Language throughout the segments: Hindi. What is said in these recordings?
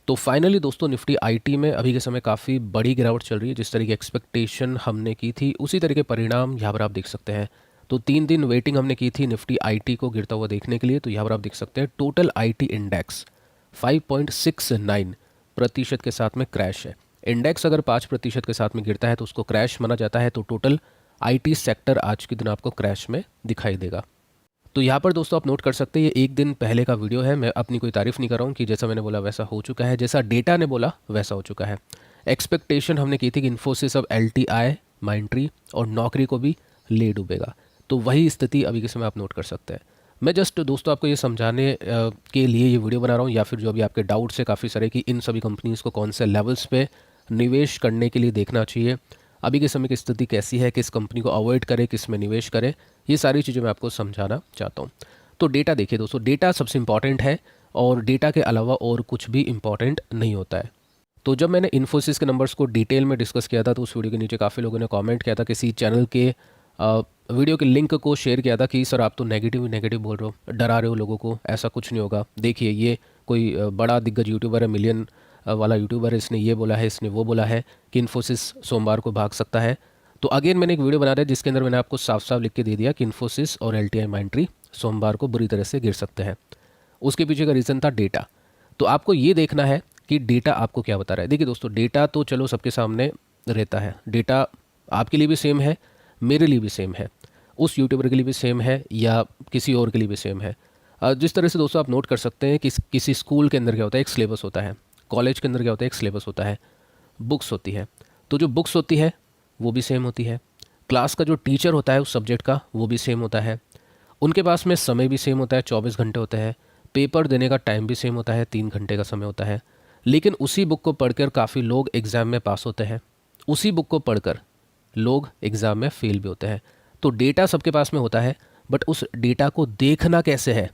तो फाइनली दोस्तों निफ्टी आईटी में अभी के समय काफ़ी बड़ी गिरावट चल रही है। जिस तरीके एक्सपेक्टेशन हमने की थी उसी तरीके परिणाम यहाँ पर आप देख सकते हैं। तो 3 दिन वेटिंग हमने की थी निफ्टी आईटी को गिरता हुआ देखने के लिए। तो यहाँ पर आप देख सकते हैं टोटल आईटी इंडेक्स 5.69% के साथ में क्रैश है। इंडेक्स अगर 5% के साथ में गिरता है तो उसको क्रैश माना जाता है। तो टोटल आईटी सेक्टर आज के दिन आपको क्रैश में दिखाई देगा। तो यहाँ पर दोस्तों आप नोट कर सकते हैं ये एक दिन पहले का वीडियो है। मैं अपनी कोई तारीफ नहीं कर रहा हूँ कि जैसा मैंने बोला वैसा हो चुका है, जैसा डेटा ने बोला वैसा हो चुका है। एक्सपेक्टेशन हमने की थी कि इन्फोसिस अब एलटीआई, माइंट्री और नौकरी को भी ले डूबेगा। तो वही स्थिति अभी के समय आप नोट कर सकते हैं। मैं जस्ट दोस्तों आपको ये समझाने के लिए ये वीडियो बना रहा हूँ, या फिर जो अभी आपके डाउट्स है काफ़ी सारे कि इन सभी कंपनीज़ को कौन से लेवल्स पे निवेश करने के लिए देखना चाहिए, अभी के समय की स्थिति कैसी है, किस कंपनी को अवॉइड करें, किस में निवेश करें, ये सारी चीज़ें मैं आपको समझाना चाहता हूँ। तो डेटा देखिए दोस्तों, डेटा सबसे इम्पॉर्टेंट है और डेटा के अलावा और कुछ भी इम्पॉर्टेंट नहीं होता है। तो जब मैंने इन्फोसिस के नंबर्स को डिटेल में डिस्कस किया था तो उस वीडियो के नीचे काफ़ी लोगों ने कमेंट किया था, किसी चैनल के वीडियो के लिंक को शेयर किया था कि सर आप तो नेगेटिव ही नेगेटिव बोल रहे हो, डरा रहे हो लोगों को, ऐसा कुछ नहीं होगा। देखिए ये कोई बड़ा दिग्गज यूट्यूबर है, मिलियन वाला यूट्यूबर है, इसने ये बोला है, इसने वो बोला है कि इन्फोसिस सोमवार को भाग सकता है। तो अगेन मैंने एक वीडियो बना दिया जिसके अंदर मैंने आपको साफ साफ लिख के दे दिया कि इन्फोसिस और एलटीआई माइंट्री सोमवार को बुरी तरह से गिर सकते हैं। उसके पीछे का रीज़न था डेटा। तो आपको ये देखना है कि डेटा आपको क्या बता रहा है। देखिए दोस्तों, डेटा तो चलो सबके सामने रहता है, डेटा आपके लिए भी सेम है, मेरे लिए भी सेम है, उस यूट्यूबर के लिए भी सेम है, या किसी और के लिए भी सेम है। जिस तरह से दोस्तों आप नोट कर सकते हैं कि किसी स्कूल के अंदर क्या होता है, एक सिलेबस होता है, कॉलेज के अंदर क्या होता है, एक सिलेबस होता है, बुक्स होती है। तो जो बुक्स होती है वो भी सेम होती है, क्लास का जो टीचर होता है उस सब्जेक्ट का वो भी सेम होता है, उनके पास में समय भी सेम होता है, 24 घंटे होते हैं, पेपर देने का टाइम भी सेम होता है, 3 घंटे का समय होता है। लेकिन उसी बुक को पढ़कर काफ़ी लोग एग्ज़ाम में पास होते हैं, उसी बुक को पढ़कर लोग एग्ज़ाम में फेल भी होते हैं। तो डेटा सबके पास में होता है, बट उस डेटा को देखना कैसे है,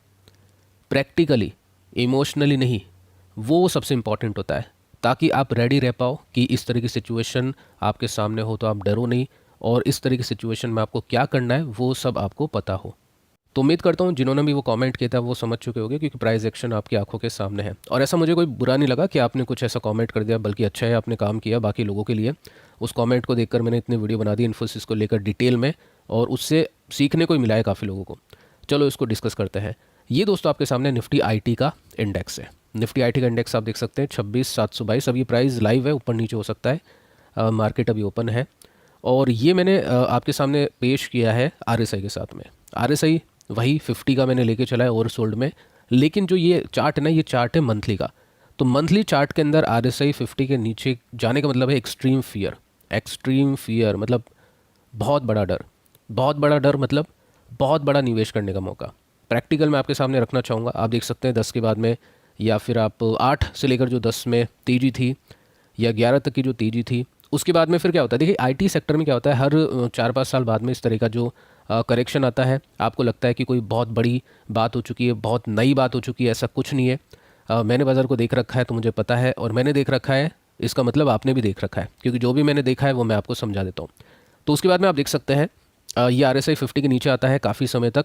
प्रैक्टिकली, इमोशनली नहीं, वो सबसे इम्पॉर्टेंट होता है, ताकि आप रेडी रह पाओ कि इस तरह की सिचुएशन आपके सामने हो तो आप डरो नहीं, और इस तरह की सिचुएशन में आपको क्या करना है वो सब आपको पता हो। तो उम्मीद करता हूँ जिन्होंने भी वो कमेंट किया था वो समझ चुके होंगे, क्योंकि प्राइस एक्शन आपकी आंखों के सामने है। और ऐसा मुझे कोई बुरा नहीं लगा कि आपने कुछ ऐसा कमेंट कर दिया, बल्कि अच्छा है आपने काम किया बाकी लोगों के लिए। उस कमेंट को देखकर मैंने इतने वीडियो बना दी इन्फोसिस को लेकर डिटेल में, और उससे सीखने को ही मिला है काफ़ी लोगों को। चलो इसको डिस्कस करते हैं। ये दोस्तों आपके सामने निफ्टी आईटी का इंडेक्स है। निफ्टी आईटी का इंडेक्स आप देख सकते हैं 26,722। अब ये प्राइस लाइव है, ऊपर नीचे हो सकता है, मार्केट अभी ओपन है। और ये मैंने आपके सामने पेश किया है आरएसआई के साथ में। आरएसआई वही 50 का मैंने लेके चला है ओवरसोल्ड में, लेकिन जो ये चार्ट है ना, ये चार्ट है मंथली का। तो मंथली चार्ट के अंदर आरएसआई 50 के नीचे जाने का मतलब है एक्सट्रीम फियर। एक्सट्रीम फियर मतलब बहुत बड़ा डर, बहुत बड़ा डर मतलब बहुत बड़ा निवेश करने का मौका। प्रैक्टिकल मैं आपके सामने रखना चाहूँगा। आप देख सकते हैं 10 के बाद में, या फिर आप 8 से लेकर जो 10 में तेज़ी थी, या 11 तक की जो तेज़ी थी, उसके बाद में फिर क्या होता है। देखिए आईटी सेक्टर में क्या होता है, हर 4-5 साल बाद में इस तरह का जो करेक्शन आता है, आपको लगता है कि कोई बहुत बड़ी बात हो चुकी है, बहुत नई बात हो चुकी है। ऐसा कुछ नहीं है। मैंने बाज़ार को देख रखा है तो मुझे पता है, और मैंने देख रखा है इसका मतलब आपने भी देख रखा है, क्योंकि जो भी मैंने देखा है वो मैं आपको समझा देता हूँ। तो उसके बाद में आप देख सकते हैं ये आरएसआई 50 के नीचे आता है, काफ़ी समय तक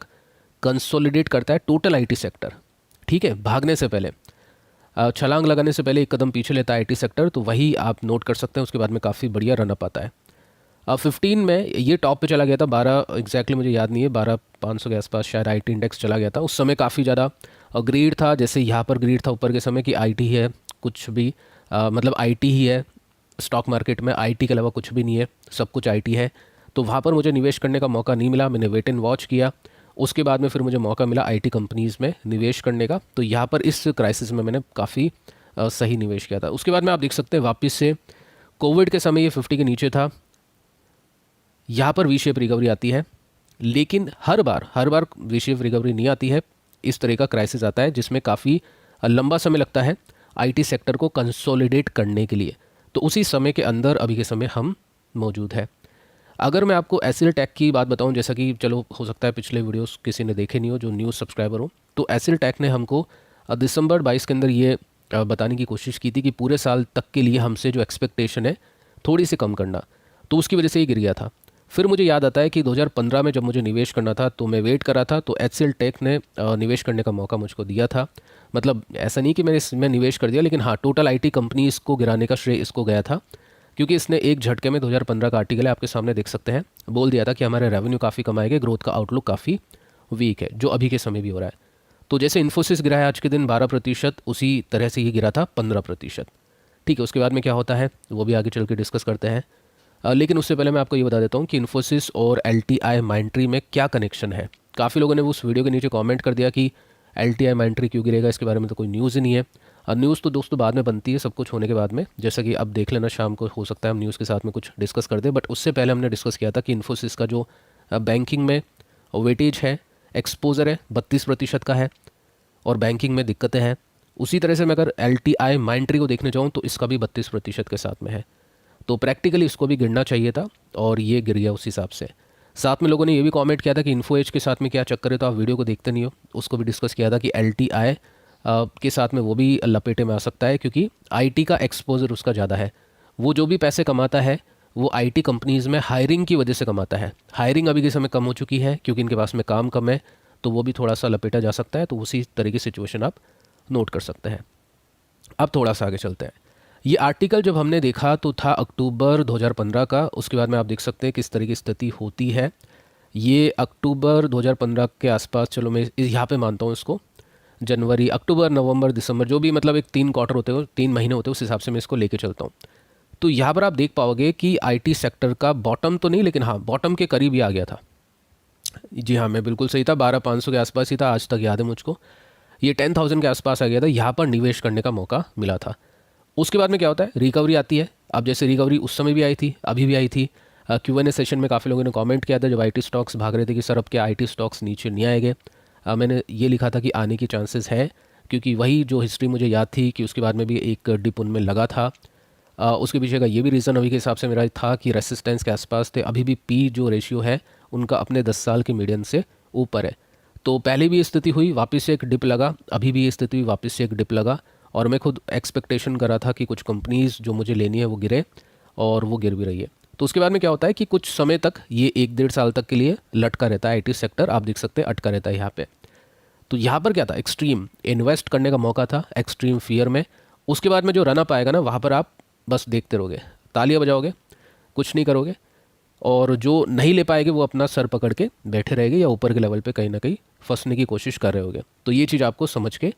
कंसोलिडेट करता है टोटल आईटी सेक्टर। ठीक है, भागने से पहले, छलांग लगाने से पहले एक कदम पीछे लेता है आईटी सेक्टर। तो वही आप नोट कर सकते हैं। उसके बाद में काफ़ी बढ़िया रनअप आता है। 15 में ये टॉप पे चला गया था, 12 एग्जैक्टली मुझे याद नहीं है, 12,500 के आसपास शायद आईटी इंडेक्स चला गया था। उस समय काफ़ी ज़्यादा ग्रीड था, जैसे यहाँ पर ग्रीड था ऊपर के समय कि आईटी है, कुछ भी मतलब आईटी ही है। स्टॉक मार्केट में आईटी के अलावा कुछ भी नहीं है, सब कुछ आईटी है। तो वहाँ पर मुझे निवेश करने का मौका नहीं मिला, मैंने वेट एंड वॉच किया। उसके बाद में फिर मुझे मौका मिला आईटी कंपनीज़ में निवेश करने का। तो यहाँ पर इस क्राइसिस में मैंने काफ़ी सही निवेश किया था। उसके बाद में आप देख सकते हैं वापस से कोविड के समय ये 50 के नीचे था, यहाँ पर वी शेप रिकवरी आती है। लेकिन हर बार वी शेप रिकवरी नहीं आती है। इस तरह का क्राइसिस आता है जिसमें काफ़ी लंबा समय लगता है आईटी सेक्टर को कंसोलिडेट करने के लिए। तो उसी समय के अंदर अभी के समय हम मौजूद है। अगर मैं आपको एसिल टेक की बात बताऊं, जैसा कि चलो हो सकता है पिछले वीडियोस किसी ने देखे नहीं हो जो न्यूज़ सब्सक्राइबर हो, तो एसिल टेक ने हमको दिसंबर 22 के अंदर ये बताने की कोशिश की थी कि पूरे साल तक के लिए हमसे जो एक्सपेक्टेशन है थोड़ी सी कम करना। तो उसकी वजह से ही गिर गया था। फिर मुझे याद आता है कि 2015 में जब मुझे निवेश करना था तो मैं वेट कर रहा था, तो एचसीएल टेक ने निवेश करने का मौका मुझको दिया था। मतलब ऐसा नहीं कि मैंने इसमें निवेश कर दिया, लेकिन हाँ टोटल आईटी कंपनीज को गिराने का श्रेय इसको गया था, क्योंकि इसने एक झटके में 2015 का आर्टिकल है आपके सामने देख सकते हैं, बोल दिया था कि हमारे रेवेन्यू काफ़ी कम आएंगे, ग्रोथ का आउटलुक काफ़ी वीक है, जो अभी के समय भी हो रहा है। तो जैसे इन्फोसिस गिरा है आज के दिन 12%, उसी तरह से ये गिरा था 15%। ठीक है, उसके बाद में क्या होता है वो भी आगे चल के डिस्कस करते हैं। लेकिन उससे पहले मैं आपको ये बता देता हूँ कि इन्फोसिस और LTI माइंट्री में क्या कनेक्शन है। काफ़ी लोगों ने उस वीडियो के नीचे कमेंट कर दिया कि LTI माइंट्री क्यों गिरेगा, इसके बारे में तो कोई न्यूज़ ही नहीं है। और न्यूज़ तो दोस्तों बाद में बनती है, सब कुछ होने के बाद में, जैसा कि अब देख लेना शाम को हो सकता है हम न्यूज़ के साथ में कुछ डिस्कस कर दें। बट उससे पहले हमने डिस्कस किया था कि इन्फोसिस का जो बैंकिंग में वेटेज है, एक्सपोजर है 32% का है, और बैंकिंग में दिक्कतें हैं। उसी तरह से मैं अगर LTI माइंट्री को देखने जाऊँ तो इसका भी 32% के साथ में है। तो प्रैक्टिकली इसको भी गिरना चाहिए था और ये गिर गया उस हिसाब से। साथ में लोगों ने ये भी कमेंट किया था कि इन्फो एज के साथ में क्या चक्कर है, तो आप वीडियो को देखते नहीं हो, उसको भी डिस्कस किया था कि LTI के साथ में वो भी लपेटे में आ सकता है, क्योंकि IT का एक्सपोजर उसका ज़्यादा है। वो जो भी पैसे कमाता है वो IT कंपनीज़ में हायरिंग की वजह से कमाता है। हायरिंग अभी के समय कम हो चुकी है क्योंकि इनके पास में काम कम है, तो वो भी थोड़ा सा लपेटा जा सकता है। तो उसी तरह की सिचुएशन आप नोट कर सकते हैं। अब थोड़ा सा आगे चलते हैं। ये आर्टिकल जब हमने देखा तो था अक्टूबर 2015 का। उसके बाद में आप देख सकते हैं किस तरह की स्थिति होती है। ये अक्टूबर 2015 के आसपास, चलो मैं यहाँ पे मानता हूँ इसको, जनवरी, अक्टूबर, नवंबर, दिसंबर, जो भी मतलब एक 3 क्वार्टर होते हो, 3 महीने होते हैं, उस हिसाब से मैं इसको लेके चलता हूँ। तो यहाँ पर आप देख पाओगे कि IT सेक्टर का बॉटम तो नहीं, लेकिन हाँ बॉटम के करीब ही आ गया था। जी हाँ, मैं बिल्कुल सही था, 12,500 के आसपास ही था, आज तक याद है मुझको। ये 10,000 के आसपास आ गया था, यहाँ पर निवेश करने का मौका मिला था। उसके बाद में क्या होता है, रिकवरी आती है। अब जैसे रिकवरी उस समय भी आई थी, अभी भी आई थी। Q&A सेशन में काफ़ी लोगों ने कमेंट किया था जब IT स्टॉक्स भाग रहे थे कि सर अब क्या IT स्टॉक्स नीचे नहीं आएंगे। मैंने ये लिखा था कि आने की चांसेस है, क्योंकि वही जो हिस्ट्री मुझे याद थी कि उसके बाद में भी एक डिप उनमें लगा था। उसके पीछे का ये भी रीज़न अभी के हिसाब से मेरा था कि रेसिस्टेंस के आसपास थे। अभी भी P जो रेशियो है उनका अपने 10 साल के मीडियन से ऊपर है। तो पहले भी ये स्थिति हुई, वापस से एक डिप लगा, अभी भी ये स्थिति हुई, वापस से एक डिप लगा। और मैं खुद एक्सपेक्टेशन कर रहा था कि कुछ कंपनीज़ जो मुझे लेनी है वो गिरे, और वो गिर भी रही है। तो उसके बाद में क्या होता है कि कुछ समय तक ये 1-1.5 साल तक के लिए लटका रहता है। IT सेक्टर आप देख सकते हैं अटका रहता है यहाँ पे। तो यहाँ पर क्या था, एक्सट्रीम इन्वेस्ट करने का मौका था, एक्सट्रीम फियर में। उसके बाद में जो रन अप आएगा ना, वहाँ पर आप बस देखते रहोगे, तालियां बजाओगे, कुछ नहीं करोगे, और जो नहीं ले पाएंगे वो अपना सर पकड़ के बैठे रहेंगे या ऊपर के लेवल पे कहीं ना कहीं फंसने की कोशिश कर रहे होगे। तो ये चीज़ आपको समझ के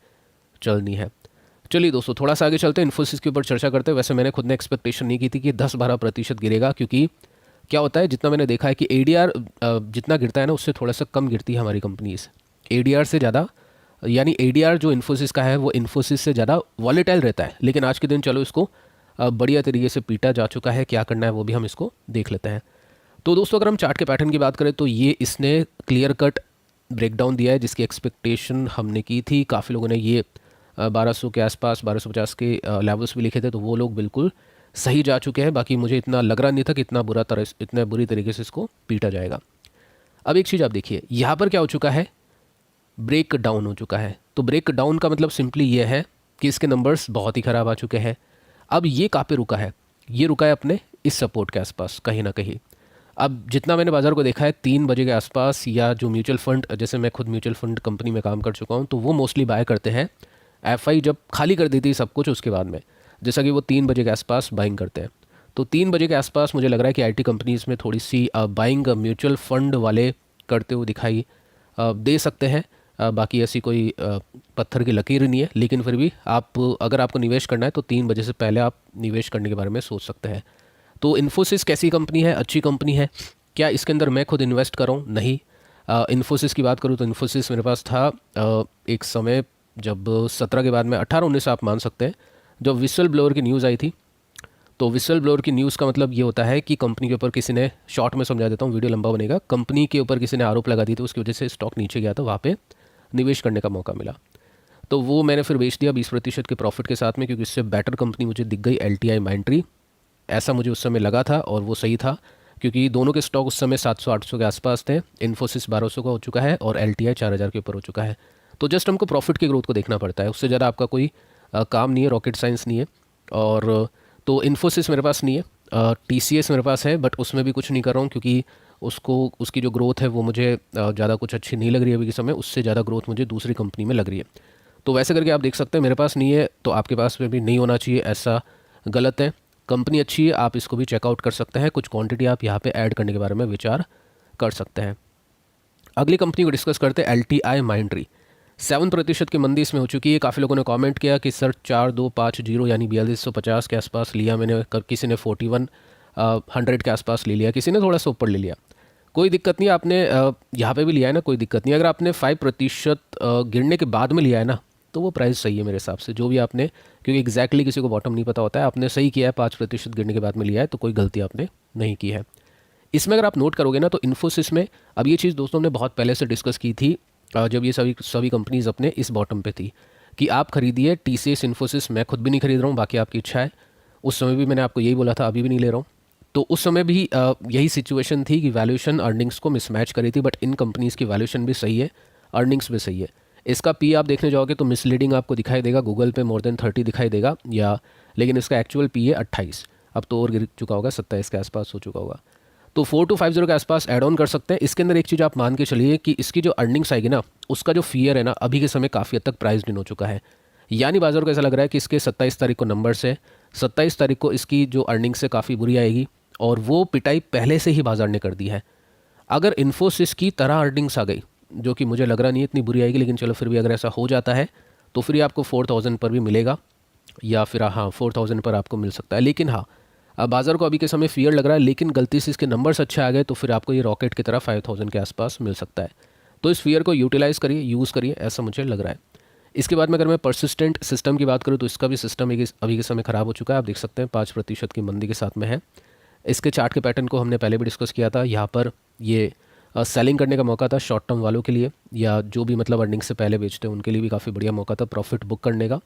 चलनी है। चलिए दोस्तों, थोड़ा सा आगे चलते हैं, इन्फोसिस के ऊपर चर्चा करते हैं। वैसे मैंने खुद ने एक्सपेक्टेशन नहीं की थी कि 10-12% गिरेगा, क्योंकि क्या होता है, जितना मैंने देखा है कि ADR जितना गिरता है ना, उससे थोड़ा सा कम गिरती है हमारी कंपनीज। ADR से ज़्यादा, यानी ADR जो इन्फोसिस का है वो इन्फोसिस से ज़्यादा वॉलेटाइल रहता है। लेकिन आज के दिन चलो इसको बढ़िया तरीके से पीटा जा चुका है, क्या करना है वो भी हम इसको देख लेते हैं। तो दोस्तों, अगर हम चार्ट के पैटर्न की बात करें तो ये इसने क्लियर कट ब्रेकडाउन दिया है, जिसकी एक्सपेक्टेशन हमने की थी। काफ़ी लोगों ने ये 1200 के आसपास, 1250 के लेवल्स भी लिखे थे, तो वो लोग बिल्कुल सही जा चुके हैं। बाकी मुझे इतना लग रहा नहीं था कि इतना बुरी तरीके से इसको पीटा जाएगा। अब एक चीज़ आप देखिए, यहाँ पर क्या हो चुका है, ब्रेक डाउन हो चुका है। तो ब्रेक डाउन का मतलब सिंपली ये है कि इसके नंबर्स बहुत ही ख़राब आ चुके हैं। अब ये कहाँ पे रुका है, ये रुका है अपने इस सपोर्ट के आसपास कहीं ना कहीं। अब जितना मैंने बाज़ार को देखा है 3 बजे के आसपास, या जो म्यूचुअल फंड, जैसे मैं खुद म्यूचुअल फंड कंपनी में काम कर चुका हूँ, तो वो मोस्टली बाय करते हैं FI जब खाली कर देती है सब कुछ, उसके बाद में, जैसा कि वो 3 बजे के आसपास बाइंग करते हैं। तो 3 बजे के आसपास मुझे लग रहा है कि IT कंपनीज़ में थोड़ी सी बाइंग म्यूचुअल फंड वाले करते हुए दिखाई दे सकते हैं। बाकी ऐसी कोई पत्थर की लकीर नहीं है, लेकिन फिर भी आप, अगर आपको निवेश करना है तो 3 बजे से पहले आप निवेश करने के बारे में सोच सकते हैं। तो इन्फोसिस कैसी कंपनी है, अच्छी कंपनी है। क्या इसके अंदर मैं खुद इन्वेस्ट कर रहा हूँ? नहीं। इन्फोसिस की बात करूँ तो इन्फोसिस मेरे पास था एक समय, जब 17 के बाद में 18-19 आप मान सकते हैं, जब विसल ब्लोअर की न्यूज़ आई थी। तो विसल ब्लोअर की न्यूज़ का मतलब ये होता है कि कंपनी के ऊपर किसी ने, शॉर्ट में समझा देता हूँ, वीडियो लंबा बनेगा, कंपनी के ऊपर किसी ने आरोप लगा दी थी, उसकी वजह से स्टॉक नीचे गया था, वहाँ पे निवेश करने का मौका मिला। तो वो मैंने फिर बेच दिया 20% के प्रॉफिट के साथ में, क्योंकि इससे बेटर कंपनी मुझे दिख गई LTI माइंट्री। ऐसा मुझे उस समय लगा था, और वो सही था, क्योंकि दोनों के स्टॉक उस समय 700-800 के आसपास थे। इन्फोसिस 1200 का हो चुका है और LTI 4000 के ऊपर हो चुका है। तो जस्ट हमको प्रॉफिट की ग्रोथ को देखना पड़ता है, उससे ज़्यादा आपका कोई काम नहीं है, रॉकेट साइंस नहीं है। और तो इन्फोसिस मेरे पास नहीं है, TCS मेरे पास है, बट उसमें भी कुछ नहीं कर रहा हूँ, क्योंकि उसकी जो ग्रोथ है वो मुझे ज़्यादा कुछ अच्छी नहीं लग रही है अभी के समय। उससे ज़्यादा ग्रोथ मुझे दूसरी कंपनी में लग रही है। तो वैसे करके आप देख सकते हैं, मेरे पास नहीं है तो आपके पास में भी नहीं होना चाहिए, ऐसा गलत है। कंपनी अच्छी है, आप इसको भी चेकआउट कर सकते हैं। कुछ क्वांटिटी आप यहाँ पे ऐड करने के बारे में विचार कर सकते हैं। अगली कंपनी को डिस्कस करते हैं, LTI माइंड्री। 7% की मंदी इसमें हो चुकी है। काफ़ी लोगों ने कमेंट किया कि सर 4250 यानी 4250 के आसपास लिया मैंने, किसी ने 4100 के आसपास ले लिया, किसी ने थोड़ा सा ऊपर ले लिया। कोई दिक्कत नहीं, आपने यहाँ पे भी लिया है ना, कोई दिक्कत नहीं। अगर आपने 5% गिरने के बाद में लिया है ना, तो वो प्राइस सही है मेरे हिसाब से, जो भी आपने, क्योंकि एग्जैक्टली किसी को बॉटम नहीं पता होता है। आपने सही किया है, 5% गिरने के बाद में लिया है, तो कोई गलती आपने नहीं की है। इसमें अगर आप नोट करोगे ना, तो इन्फोसिस में, अब ये चीज़ दोस्तों हमने बहुत पहले से डिस्कस की थी, जब ये सभी कंपनीज अपने इस बॉटम पे थी, कि आप खरीदिए TCS इन्फोसिस। मैं खुद भी नहीं खरीद रहा हूँ, बाकी आपकी इच्छा है। उस समय भी मैंने आपको यही बोला था, अभी भी नहीं ले रहा हूँ। तो उस समय भी यही सिचुएशन थी कि वैल्यूएशन अर्निंग्स को मिसमैच करी थी, बट इन कंपनीज़ की वैल्यूएशन भी सही है, अर्निंग्स भी सही है। इसका पी आप देखने जाओगे तो मिसलीडिंग आपको दिखाई देगा, गूगल पे मोर देन 30 दिखाई देगा या, लेकिन इसका एक्चुअल पी है 28। अब तो और गिर चुका होगा, 27 के आसपास हो चुका होगा। तो 4250 के आसपास ऐड ऑन कर सकते हैं। इसके अंदर एक चीज़ आप मान के चलिए कि इसकी जो अर्निंग्स आएगी ना, उसका जो फियर है ना, अभी के समय काफ़ी हद तक प्राइस इन हो चुका है। यानी बाजार को ऐसा लग रहा है कि इसके 27 तारीख को नंबर्स है, 27 तारीख को इसकी जो अर्निंग्स है काफ़ी बुरी आएगी, और वो पिटाई पहले से ही बाजार ने कर दी है। अगर इन्फोसिस की तरह अर्निंग्स आ गई, जो कि मुझे लग रहा नहीं इतनी बुरी आएगी, लेकिन चलो फिर भी अगर ऐसा हो जाता है तो फिर आपको 4000 पर भी मिलेगा, या फिर हाँ 4000 पर आपको मिल सकता है। लेकिन हाँ, अब बाज़ार को अभी के समय फियर लग रहा है, लेकिन गलती से इसके नंबर्स अच्छे आ गए तो फिर आपको ये रॉकेट की तरह 5000 के आसपास मिल सकता है। तो इस फियर को यूटिलाइज़ करिए, यूज़ करिए, ऐसा मुझे लग रहा है। इसके बाद में अगर मैं परसिस्टेंट सिस्टम की बात करूँ, तो इसका भी सिस्टम अभी के समय ख़राब हो चुका है। आप देख सकते हैं 5% की मंदी के साथ में है। इसके चार्ट के पैटर्न को हमने पहले भी डिस्कस किया था। यहाँ पर ये सेलिंग करने का मौका था शॉर्ट टर्म वालों के लिए, या जो भी मतलब अर्निंग से पहले बेचते हैं उनके लिए भी काफ़ी बढ़िया मौका था प्रॉफिट बुक करने का।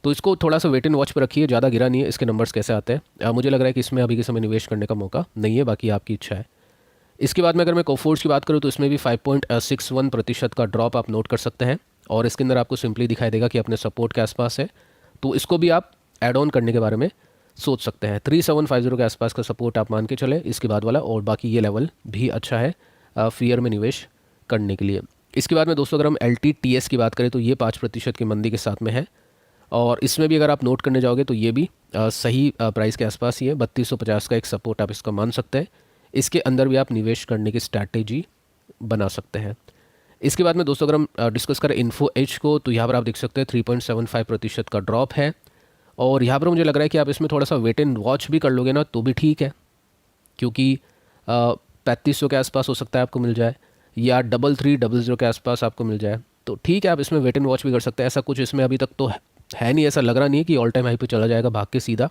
तो इसको थोड़ा सा वेट एंड वॉच पर रखिए, ज़्यादा गिरा नहीं है। इसके नंबर्स कैसे आते हैं, मुझे लग रहा है कि इसमें अभी के समय निवेश करने का मौका नहीं है, बाकी आपकी इच्छा है। इसके बाद में अगर मैं कोफोर्ज की बात करूँ, तो इसमें भी 5.61% का ड्रॉप आप नोट कर सकते हैं, और इसके अंदर आपको सिंपली दिखाई देगा कि अपने सपोर्ट के आसपास है। तो इसको भी आप एड ऑन करने के बारे में सोच सकते हैं। 3750 के आसपास का सपोर्ट आप मान के चले इसके बाद वाला, और बाकी ये लेवल भी अच्छा है फियर में निवेश करने के लिए। इसके बाद में दोस्तों अगर हम LTTS की बात करें, तो ये 5% की मंदी के साथ में है, और इसमें भी अगर आप नोट करने जाओगे तो ये भी सही प्राइस के आसपास ही है। 3250 का एक सपोर्ट आप इसका मान सकते हैं। इसके अंदर भी आप निवेश करने की स्ट्रैटेजी बना सकते हैं। इसके बाद में दोस्तों अगर हम डिस्कस करें इन्फो एज को, तो यहाँ पर आप देख सकते हैं 3.75% का ड्रॉप है, और यहाँ पर मुझे लग रहा है कि आप इसमें थोड़ा सा वेट एंड वॉच भी कर लोगे ना तो भी ठीक है, क्योंकि 3500 के आसपास हो सकता है आपको मिल जाए, या 3300 के आसपास आपको मिल जाए, तो ठीक है, आप इसमें वेट एंड वॉच भी कर सकते हैं। ऐसा कुछ इसमें अभी तक तो है नहीं, ऐसा लग रहा नहीं है कि ऑल टाइम हाई पे चला जाएगा भाग के सीधा,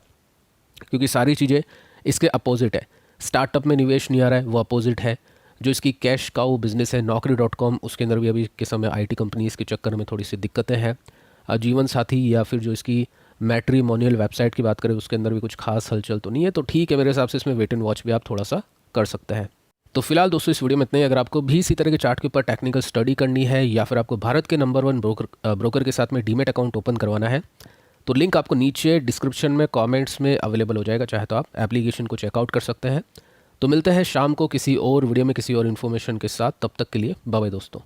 क्योंकि सारी चीज़ें इसके अपोजिट है। स्टार्टअप में निवेश नहीं आ रहा है, वो अपोजिट है। जो इसकी कैश काउ बिजनेस है Naukri.com, उसके अंदर भी अभी के समय IT कंपनीज़ के चक्कर में थोड़ी सी दिक्कतें हैं। जीवन साथी या फिर जो इसकी मैट्रीमोनियल वेबसाइट की बात करें, उसके अंदर भी कुछ खास हलचल तो नहीं है। तो ठीक है, मेरे हिसाब से इसमें वेट एंड वॉच भी आप थोड़ा सा कर सकते हैं। तो फिलहाल दोस्तों इस वीडियो में इतना ही। अगर आपको भी इसी तरह के चार्ट के ऊपर टेक्निकल स्टडी करनी है, या फिर आपको भारत के नंबर 1 ब्रोकर के साथ में डीमेट अकाउंट ओपन करवाना है, तो लिंक आपको नीचे डिस्क्रिप्शन में कमेंट्स में अवेलेबल हो जाएगा, चाहे तो आप एप्लीकेशन को चेकआउट कर सकते हैं। तो मिलते हैं शाम को किसी और वीडियो में किसी और इन्फॉर्मेशन के साथ। तब तक के लिए बाय बाय दोस्तों।